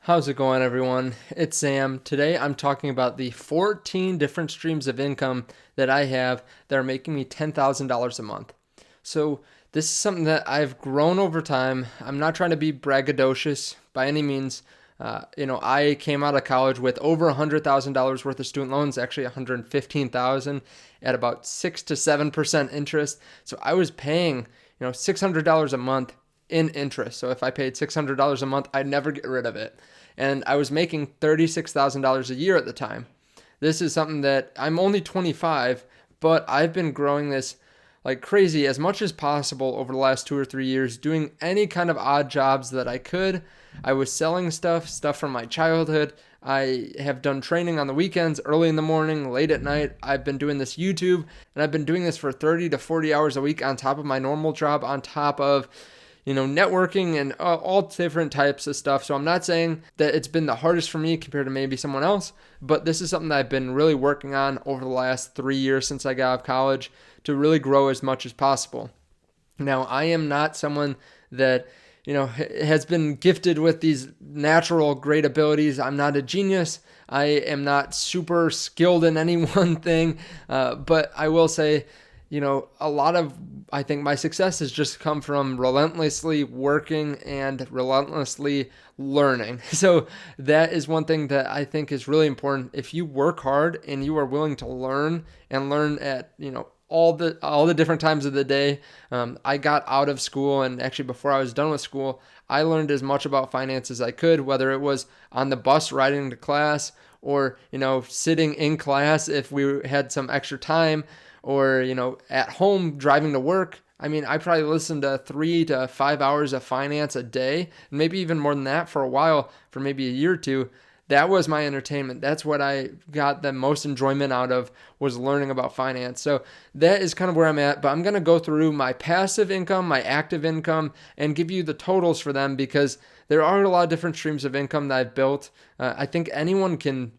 How's it going, everyone? It's Sam. Today I'm talking about the 14 different streams of income that I have that are making me $10,000 a month. So, this is something that I've grown over time. I'm not trying to be braggadocious by any means. I came out of college with over $100,000 worth of student loans, actually $115,000 at about 6 to 7% interest. So, I was paying, $600 a month in interest. So if I paid $600 a month, I'd never get rid of it. And I was making $36,000 a year at the time. This is something that I'm only 25, but I've been growing this like crazy as much as possible over the last 2 or 3 years, doing any kind of odd jobs that I could. I was selling stuff from my childhood. I have done training on the weekends, early in the morning, late at night. I've been doing this YouTube, and I've been doing this for 30 to 40 hours a week on top of my normal job, on top of networking and all different types of stuff. So I'm not saying that it's been the hardest for me compared to maybe someone else, but this is something that I've been really working on over the last 3 years since I got out of college to really grow as much as possible. Now, I am not someone that has been gifted with these natural great abilities. I'm not a genius. I am not super skilled in any one thing, but I will say, a lot of, I think my success has just come from relentlessly working and relentlessly learning. So that is one thing that I think is really important. If you work hard and you are willing to learn and learn at, all the different times of the day. I got out of school, and actually before I was done with school, I learned as much about finance as I could, whether it was on the bus riding to class or, sitting in class if we had some extra time, or, at home driving to work. I mean, I probably listened to 3 to 5 hours of finance a day, and maybe even more than that for a while, for maybe a year or two. That was my entertainment. That's what I got the most enjoyment out of, was learning about finance. So that is kind of where I'm at, but I'm going to go through my passive income, my active income, and give you the totals for them, because there are a lot of different streams of income that I've built. I think anyone can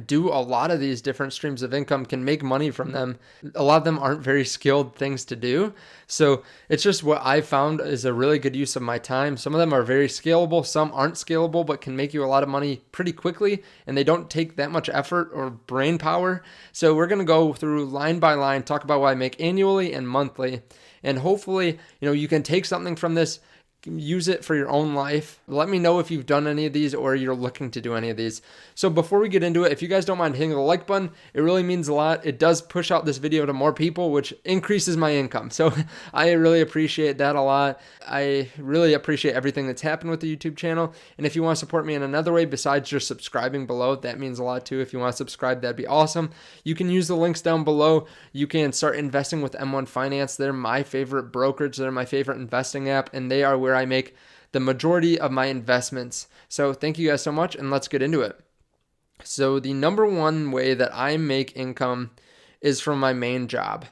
do a lot of these different streams of income, can make money from them. A lot of them aren't very skilled things to do. So it's just what I found is a really good use of my time. Some of them are very scalable. Some aren't scalable, but can make you a lot of money pretty quickly. And they don't take that much effort or brain power. So we're going to go through line by line, talk about what I make annually and monthly. And hopefully, you can take something from this, use it for your own life. Let me know if you've done any of these or you're looking to do any of these. So before we get into it, if you guys don't mind hitting the like button, it really means a lot. It does push out this video to more people, which increases my income. So I really appreciate that a lot. I really appreciate everything that's happened with the YouTube channel. And if you want to support me in another way besides just subscribing below, that means a lot too. If you want to subscribe, that'd be awesome. You can use the links down below. You can start investing with M1 Finance. They're my favorite brokerage. They're my favorite investing app, and they are where I make the majority of my investments. So thank you guys so much, and let's get into it. So the number one way that I make income is from my main job.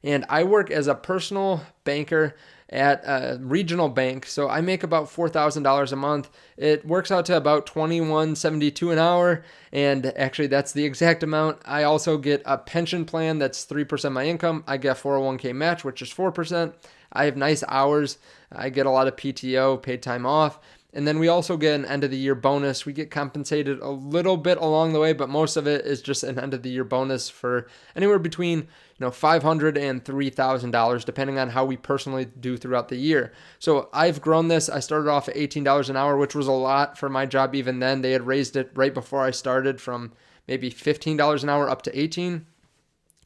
And I work as a personal banker at a regional bank. So I make about $4,000 a month. It works out to about $21.72 an hour. And actually that's the exact amount. I also get a pension plan that's 3% of my income. I get a 401k match, which is 4%. I have nice hours. I get a lot of PTO, paid time off. And then we also get an end of the year bonus. We get compensated a little bit along the way, but most of it is just an end of the year bonus for anywhere between $500 and $3,000, depending on how we personally do throughout the year. So I've grown this. I started off at $18 an hour, which was a lot for my job even then. They had raised it right before I started from maybe $15 an hour up to $18.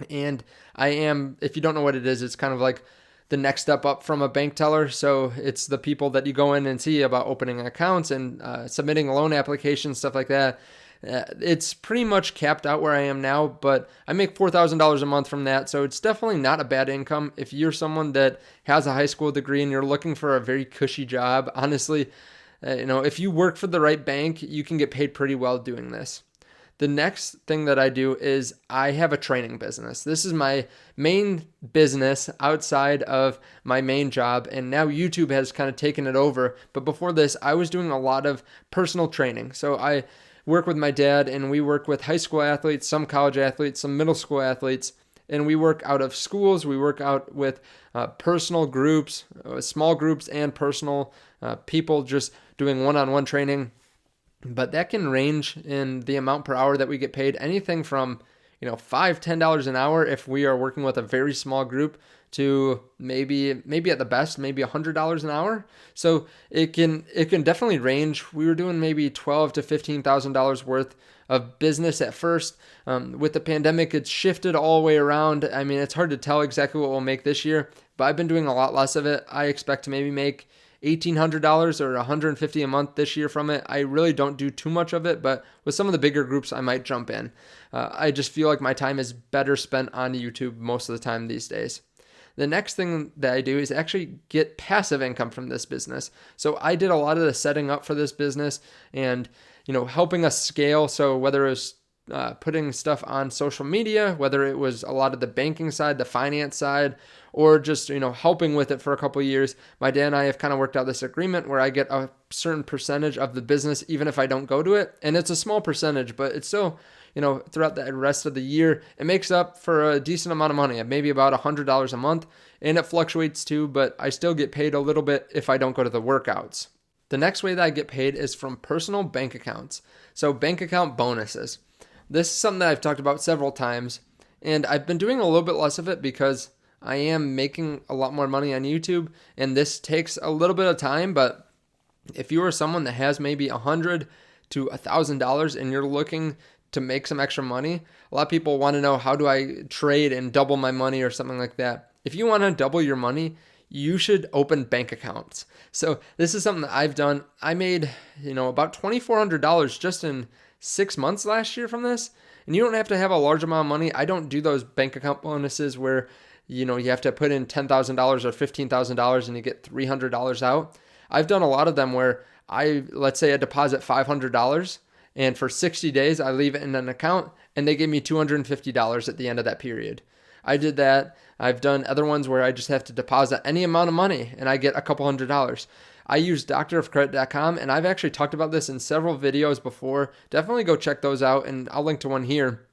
And I am, if you don't know what it is, it's kind of like the next step up from a bank teller. So it's the people that you go in and see about opening accounts and submitting loan applications, stuff like that. It's pretty much capped out where I am now, but I make $4,000 a month from that. So it's definitely not a bad income. If you're someone that has a high school degree and you're looking for a very cushy job, honestly, if you work for the right bank, you can get paid pretty well doing this. The next thing that I do is I have a training business. This is my main business outside of my main job, and now YouTube has kind of taken it over. But before this, I was doing a lot of personal training. So I work with my dad, and we work with high school athletes, some college athletes, some middle school athletes, and we work out of schools. We work out with personal groups, small groups, and personal people, just doing one-on-one training. but that can range in the amount per hour that we get paid, anything from $5-10 an hour if we are working with a very small group, to maybe at the best maybe $100 an hour. So it can definitely range. We were doing maybe $12,000 to $15,000 worth of business at first. With the pandemic, it's shifted all the way around. I mean, it's hard to tell exactly what we'll make this year, but I've been doing a lot less of it. I expect to maybe make $1,800 or $150 a month this year from it. I really don't do too much of it, but with some of the bigger groups, I might jump in. I just feel like my time is better spent on YouTube most of the time these days. The next thing that I do is actually get passive income from this business. So I did a lot of the setting up for this business and, helping us scale. So whether it was putting stuff on social media, whether it was a lot of the banking side, the finance side, or just, helping with it for a couple of years, my dad and I have kind of worked out this agreement where I get a certain percentage of the business, even if I don't go to it. And it's a small percentage, but it's still, throughout the rest of the year, it makes up for a decent amount of money, maybe about $100 a month. And it fluctuates too, but I still get paid a little bit if I don't go to the workouts. The next way that I get paid is from personal bank accounts. So bank account bonuses. This is something that I've talked about several times, and I've been doing a little bit less of it because I am making a lot more money on YouTube, and this takes a little bit of time. But if you are someone that has maybe $100 to $1,000 and you're looking to make some extra money, a lot of people want to know, how do I trade and double my money or something like that? If you want to double your money, you should open bank accounts. So this is something that I've done. I made, about $2,400 just in 6 months last year from this. And you don't have to have a large amount of money. I don't do those bank account bonuses where, you have to put in $10,000 or $15,000 and you get $300 out. I've done a lot of them where let's say I deposit $500 and for 60 days I leave it in an account and they give me $250 at the end of that period. I did that. I've done other ones where I just have to deposit any amount of money and I get a couple $100. I use doctorofcredit.com, and I've actually talked about this in several videos before. Definitely go check those out, and I'll link to one here.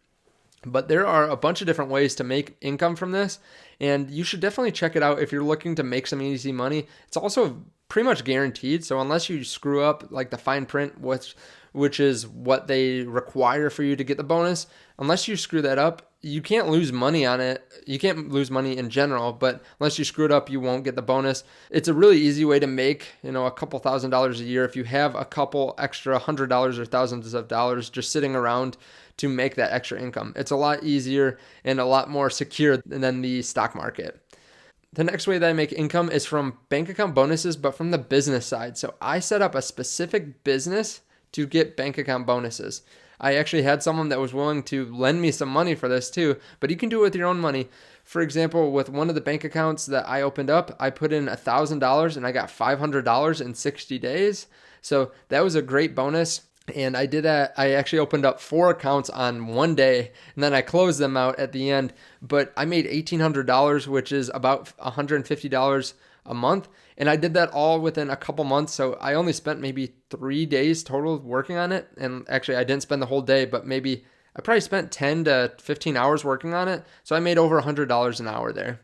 But there are a bunch of different ways to make income from this, and you should definitely check it out if you're looking to make some easy money. It's also pretty much guaranteed, so unless you screw up like the fine print, which is what they require for you to get the bonus, unless you screw that up, you can't lose money on it. You can't lose money in general, but unless you screw it up, you won't get the bonus. It's a really easy way to make, a couple $1,000s a year if you have a couple extra $100 or thousands of dollars just sitting around to make that extra income. It's a lot easier and a lot more secure than the stock market. The next way that I make income is from bank account bonuses, but from the business side. So I set up a specific business to get bank account bonuses. I actually had someone that was willing to lend me some money for this too, but you can do it with your own money. For example, with one of the bank accounts that I opened up, I put in $1,000 and I got $500 in 60 days. So that was a great bonus. And I did that. I actually opened up 4 accounts on one day and then I closed them out at the end. But I made $1,800, which is about $150 a month. And I did that all within a couple months. So I only spent maybe 3 days total working on it. And actually, I didn't spend the whole day, but maybe I probably spent 10 to 15 hours working on it. So I made over $100 an hour there.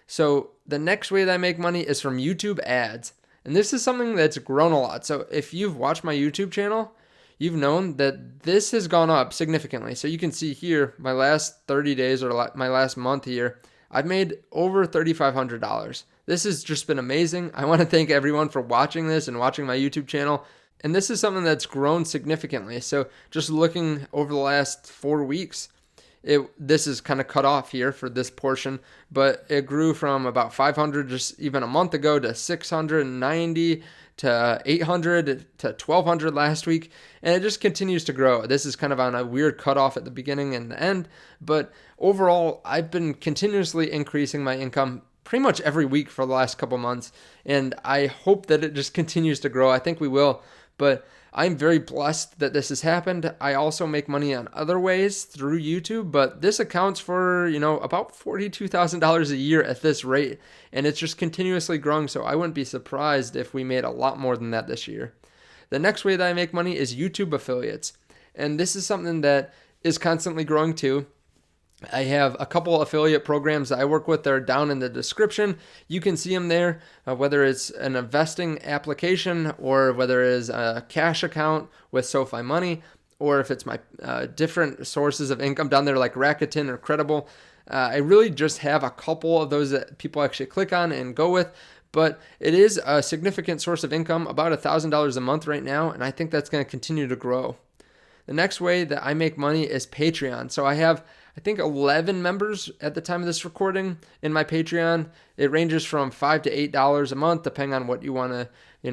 So the next way that I make money is from YouTube ads. And this is something that's grown a lot. So if you've watched my YouTube channel, you've known that this has gone up significantly. So you can see here, my last 30 days or my last month here, I've made over $3,500. This has just been amazing. I want to thank everyone for watching this and watching my YouTube channel. And this is something that's grown significantly. So just looking over the last 4 weeks, this is kind of cut off here for this portion, but it grew from about 500 just even a month ago to 690 to 800 to 1200 last week, and it just continues to grow. This is kind of on a weird cutoff at the beginning and the end, but overall, I've been continuously increasing my income pretty much every week for the last couple months, and I hope that it just continues to grow. I think we will, but I'm very blessed that this has happened. I also make money on other ways through YouTube, but this accounts for, about $42,000 a year at this rate, and it's just continuously growing, so I wouldn't be surprised if we made a lot more than that this year. The next way that I make money is YouTube affiliates, and this is something that is constantly growing too. I have a couple affiliate programs that I work with that are down in the description. You can see them there, whether it's an investing application or whether it is a cash account with SoFi Money, or if it's my different sources of income down there like Rakuten or Credible. I really just have a couple of those that people actually click on and go with, but it is a significant source of income, about $1,000 a month right now, and I think that's going to continue to grow. The next way that I make money is Patreon. So I have, I think, 11 members at the time of this recording in my Patreon. It ranges from $5 to $8 a month, depending on what you want to,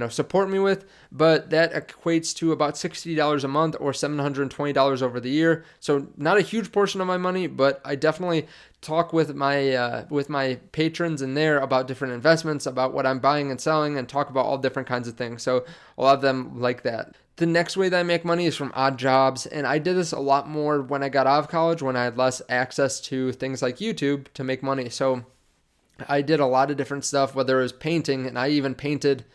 support me with. But that equates to about $60 a month or $720 over the year. So not a huge portion of my money, but I definitely talk with my patrons in there about different investments, about what I'm buying and selling, and talk about all different kinds of things. So a lot of them like that. The next way that I make money is from odd jobs, and I did this a lot more when I got out of college, when I had less access to things like YouTube to make money. So I did a lot of different stuff, whether it was painting, and I even painted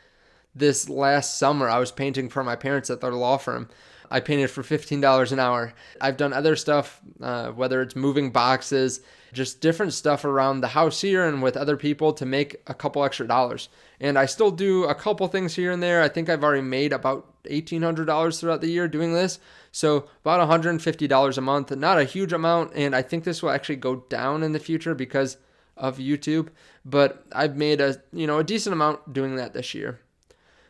this last summer. I was painting for my parents at their law firm. I painted for $15 an hour. I've done other stuff, whether it's moving boxes, just different stuff around the house here and with other people to make a couple extra dollars. And I still do a couple things here and there. I think I've already made about $1,800 throughout the year doing this. So about $150 a month, not a huge amount. And I think this will actually go down in the future because of YouTube. But I've made a decent amount doing that this year.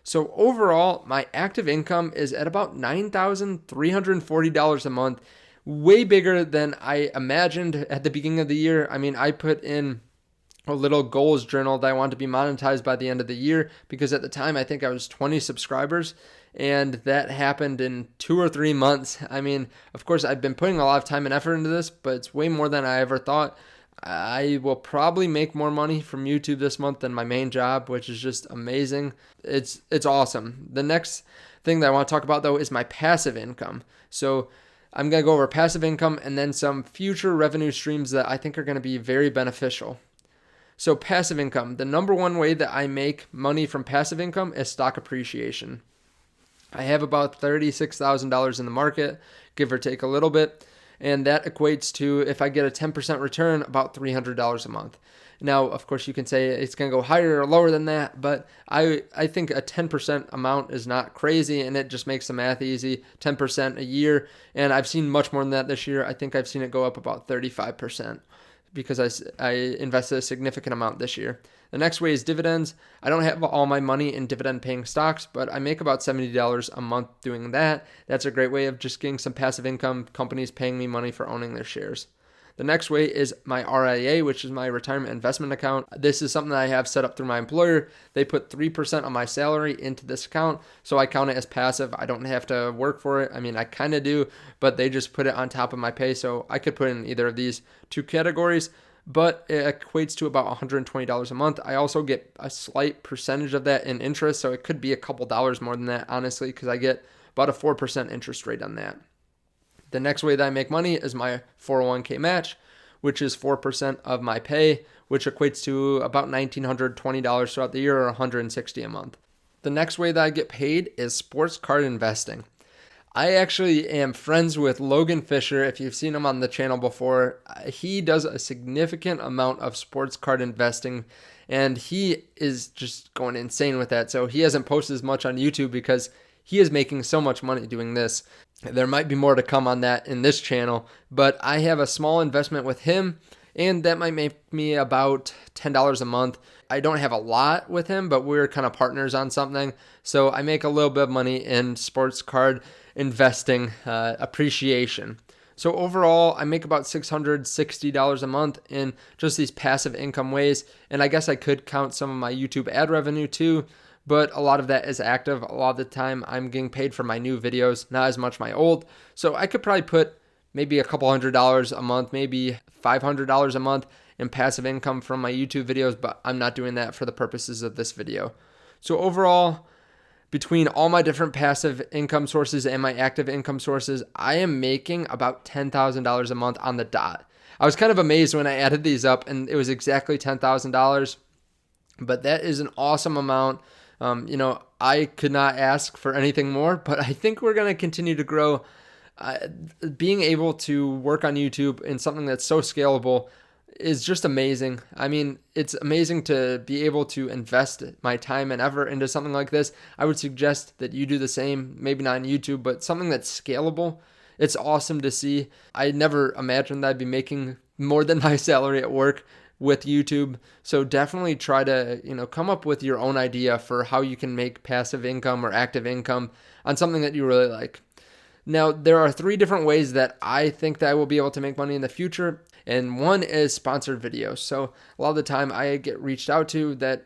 So overall, my active income is at about $9,340 a month, way bigger than I imagined at the beginning of the year. I mean, I put in a little goals journal that I want to be monetized by the end of the year because at the time I think I was 20 subscribers and that happened in 2 or 3 months. I mean, of course, I've been putting a lot of time and effort into this, but it's way more than I ever thought. I will probably make more money from YouTube this month than my main job, which is just amazing. It's awesome. The next thing that I want to talk about, though, is my passive income. So I'm going to go over passive income and then some future revenue streams that I think are going to be very beneficial. So passive income, the number one way that I make money from passive income is stock appreciation. I have about $36,000 in the market, give or take a little bit. And that equates to, if I get a 10% return, about $300 a month. Now, of course, you can say it's going to go higher or lower than that, but I think a 10% amount is not crazy, and it just makes the math easy, 10% a year. And I've seen much more than that this year. I think I've seen it go up about 35% because I invested a significant amount this year. The next way is dividends. I don't have all my money in dividend paying stocks, but I make about $70 a month doing that. That's a great way of just getting some passive income, companies paying me money for owning their shares. The next way is my RIA, which is my retirement investment account. This is something that I have set up through my employer. They put 3% of my salary into this account, so I count it as passive. I don't have to work for it. I mean, I kind of do, but they just put it on top of my pay, so I could put in either of these two categories, but it equates to about $120 a month. I also get a slight percentage of that in interest, so it could be a couple dollars more than that, honestly, because I get about a 4% interest rate on that. The next way that I make money is my 401k match, which is 4% of my pay, which equates to about $1,920 throughout the year or $160 a month. The next way that I get paid is sports card investing. I actually am friends with Logan Fisher. If you've seen him on the channel before, he does a significant amount of sports card investing, and he is just going insane with that. So he hasn't posted as much on YouTube because he is making so much money doing this. There might be more to come on that in this channel, but I have a small investment with him, and that might make me about $10 a month. I don't have a lot with him, but we're kind of partners on something. So I make a little bit of money in sports card investing appreciation. So overall, I make about $660 a month in just these passive income ways. And I guess I could count some of my YouTube ad revenue too, but a lot of that is active. A lot of the time I'm getting paid for my new videos, not as much my old. So I could probably put maybe a couple $100 a month, maybe $500 a month in passive income from my YouTube videos, but I'm not doing that for the purposes of this video. So overall, between all my different passive income sources and my active income sources, I am making about $10,000 a month on the dot. I was kind of amazed when I added these up and it was exactly $10,000, but that is an awesome amount. I could not ask for anything more, but I think we're going to continue to grow Being able to work on YouTube in something that's so scalable is just amazing. I mean, it's amazing to be able to invest my time and effort into something like this. I would suggest that you do the same, maybe not on YouTube, but something that's scalable. It's awesome to see. I never imagined that I'd be making more than my salary at work with YouTube. So definitely try to, come up with your own idea for how you can make passive income or active income on something that you really like. Now, there are 3 different ways that I think that I will be able to make money in the future, and one is sponsored videos. So a lot of the time I get reached out to that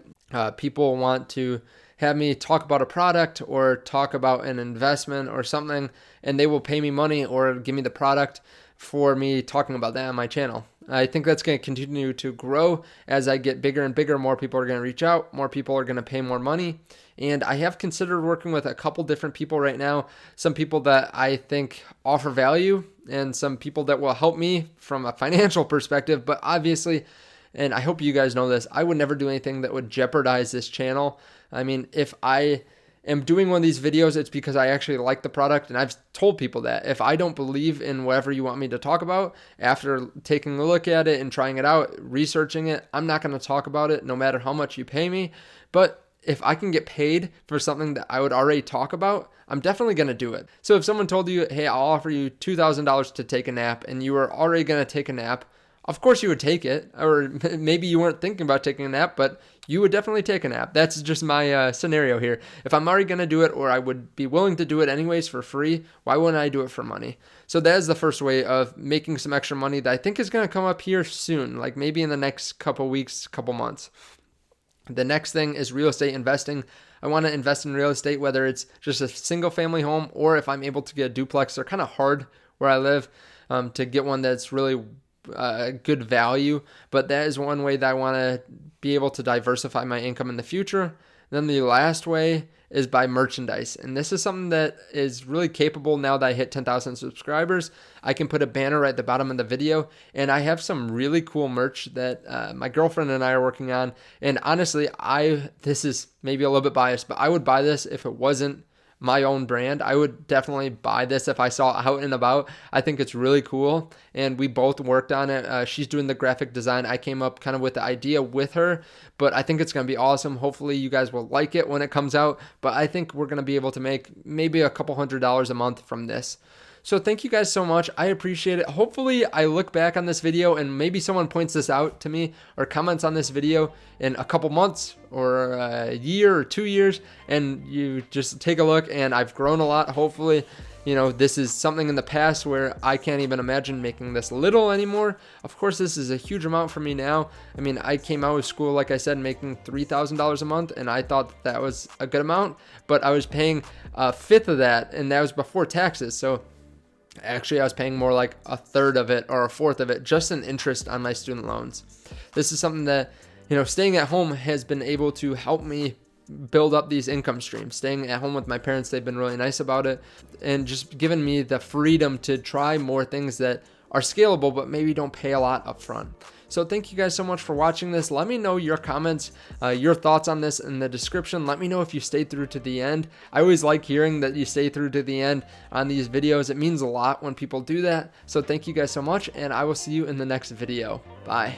people want to have me talk about a product or talk about an investment or something, and they will pay me money or give me the product for me talking about that on my channel. I think that's going to continue to grow as I get bigger and bigger. More people are going to reach out, more people are going to pay more money. And I have considered working with a couple different people right now. Some people that I think offer value and some people that will help me from a financial perspective. But obviously, and I hope you guys know this, I would never do anything that would jeopardize this channel. I mean, if I am doing one of these videos, it's because I actually like the product, and I've told people that if I don't believe in whatever you want me to talk about, after taking a look at it and trying it out, researching it, I'm not going to talk about it no matter how much you pay me. But if I can get paid for something that I would already talk about, I'm definitely going to do it. So if someone told you, hey, I'll offer you $2,000 to take a nap, and you were already going to take a nap, of course you would take it. Or maybe you weren't thinking about taking a nap, but you would definitely take a nap. That's just my scenario here. If I'm already going to do it, or I would be willing to do it anyways for free, why wouldn't I do it for money? So that is the first way of making some extra money that I think is going to come up here soon, like maybe in the next couple weeks, couple months. The next thing is real estate investing. I want to invest in real estate, whether it's just a single family home or if I'm able to get a duplex. They're kind of hard where I live to get one that's really good value, but that is one way that I want to be able to diversify my income in the future. Then the last way is by merchandise, and this is something that is really capable now that I hit 10,000 subscribers. I can put a banner right at the bottom of the video, and I have some really cool merch that my girlfriend and I are working on. And honestly, this is maybe a little bit biased, but I would buy this if it wasn't my own brand. I would definitely buy this if I saw it out and about. I think it's really cool, and we both worked on it. She's doing the graphic design. I came up kind of with the idea with her, but I think it's going to be awesome. Hopefully you guys will like it when it comes out, but I think we're going to be able to make maybe a couple $100s a month from this. So thank you guys so much. I appreciate it. Hopefully I look back on this video and maybe someone points this out to me or comments on this video in a couple months or a year or 2 years, and you just take a look and I've grown a lot. Hopefully, this is something in the past where I can't even imagine making this little anymore. Of course, this is a huge amount for me now. I mean, I came out of school, like I said, making $3,000 a month, and I thought that was a good amount, but I was paying a fifth of that, and that was before taxes. So actually, I was paying more like a third of it or a fourth of it just in interest on my student loans. This is something that, staying at home has been able to help me build up these income streams. Staying at home with my parents, they've been really nice about it and just given me the freedom to try more things that are scalable but maybe don't pay a lot up front. So thank you guys so much for watching this. Let me know your comments, your thoughts on this in the description. Let me know if you stayed through to the end. I always like hearing that you stay through to the end on these videos. It means a lot when people do that. So thank you guys so much, and I will see you in the next video. Bye.